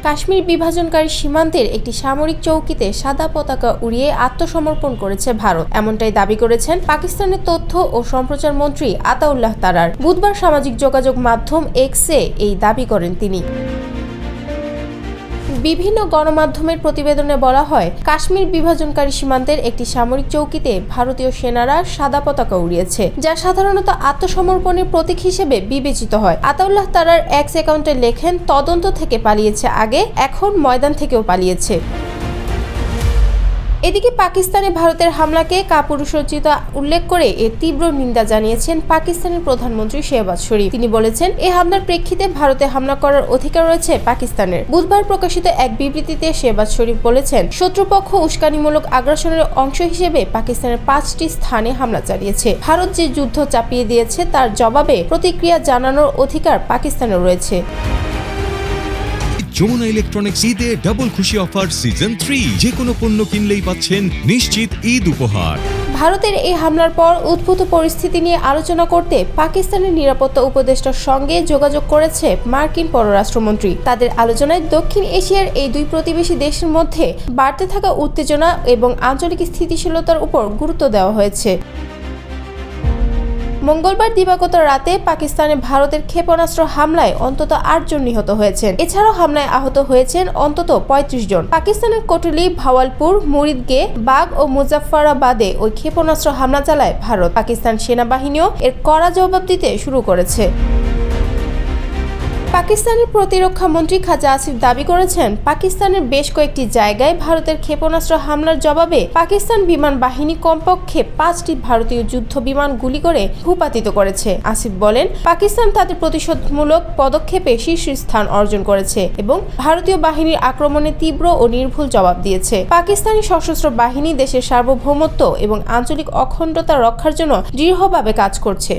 কাশ্মীর বিভাজনকারী সীমান্তের একটি সামরিক চৌকিতে সাদা পতাকা উড়িয়ে আত্মসমর্পণ করেছে ভারত, এমনটাই দাবি করেছেন পাকিস্তানের তথ্য ও সম্প্রচার মন্ত্রী আতাউল্লাহ তারার। বুধবার সামাজিক যোগাযোগ মাধ্যম এক্সে এই দাবি করেন তিনি। বিভিন্ন গণমাধ্যমের প্রতিবেদনে বলা হয়, কাশ্মীর বিভাজনকারী সীমান্তের একটি সামরিক চৌকিতে ভারতীয় সেনারা সাদা পতাকা উড়িয়েছে, যা সাধারণত আত্মসমর্পণের প্রতীক হিসেবে বিবেচিত হয়। আতাউল্লাহ তারার এক্স অ্যাকাউন্টে লেখেন, তদন্ত থেকে পালিয়েছে আগে, এখন ময়দান থেকেও পালিয়েছে। এদিকে পাকিস্তানে ভারতের হামলাকে কাপুরুষোচিত উল্লেখ করে এর তীব্র নিন্দা জানিয়েছেন পাকিস্তানের প্রধানমন্ত্রী শেহবাজ শরীফ। তিনি বলেছেন, এই হামলার প্রেক্ষিতে ভারতে হামলা করার অধিকার রয়েছে পাকিস্তানের। বুধবার প্রকাশিত এক বিবৃতিতে শেহবাজ শরীফ বলেছেন, শত্রুপক্ষ উস্কানিমূলক আগ্রাসনের অংশ হিসেবে পাকিস্তানের 5টি স্থানে হামলা চালিয়েছে। ভারত যে যুদ্ধ চাপিয়ে দিয়েছে তার জবাবে প্রতিক্রিয়া জানানোর অধিকার পাকিস্তানের রয়েছে। যমুনা ইলেকট্রনিক্স ঈদে ডাবল খুশি অফার সিজন 3, যে কোনো পণ্য কিনলেই পাচ্ছেন নিশ্চিত ঈদ উপহার। ভারতের এই হামলার পর উদ্ভূত পরিস্থিতি নিয়ে আলোচনা করতে পাকিস্তানের নিরাপত্তা উপদেষ্টার সঙ্গে যোগাযোগ করেছে মার্কিন পররাষ্ট্রমন্ত্রী। তাদের আলোচনায় দক্ষিণ এশিয়ার এই দুই প্রতিবেশী দেশের মধ্যে বাড়তে থাকা উত্তেজনা এবং আঞ্চলিক স্থিতিশীলতার উপর গুরুত্ব দেওয়া হয়েছে। মঙ্গলবার দিবাগত রাতে পাকিস্তানে ভারতের ক্ষেপণাস্ত্র হামলায় অন্তত 8 জন নিহত হয়েছেন। এছাড়াও হামলায় আহত হয়েছেন অন্তত 35 জন। পাকিস্তানের কোটলি, ভাওয়ালপুর, মুরিদগে, বাগ ও মুজাফফরাবাদে ওই ক্ষেপণাস্ত্র হামলা চালায় ভারত। পাকিস্তান সেনাবাহিনীও এর কড়া জবাব দিতে শুরু করেছে। পাকিস্তানের প্রতিরক্ষা মন্ত্রী খাজা আসিফ দাবি করেছেন, পাকিস্তানের বেশ কয়েকটি জায়গায় ভারতের ক্ষেপণাস্ত্র হামলার জবাবে পাকিস্তান বিমান বাহিনী কমপক্ষে 5টি ভারতীয় যুদ্ধ বিমান গুলি করে ভূপাতিত করেছে। আসিফ বলেন, পাকিস্তান তাদের প্রতিশোধমূলক পদক্ষেপে শীর্ষস্থান অর্জন করেছে এবং ভারতীয় বাহিনীর আক্রমণে তীব্র ও নির্ভুল জবাব দিয়েছে। পাকিস্তানি সশস্ত্র বাহিনী দেশের সার্বভৌমত্ব এবং আঞ্চলিক অখণ্ডতা রক্ষার জন্য দৃঢ়ভাবে কাজ করছে।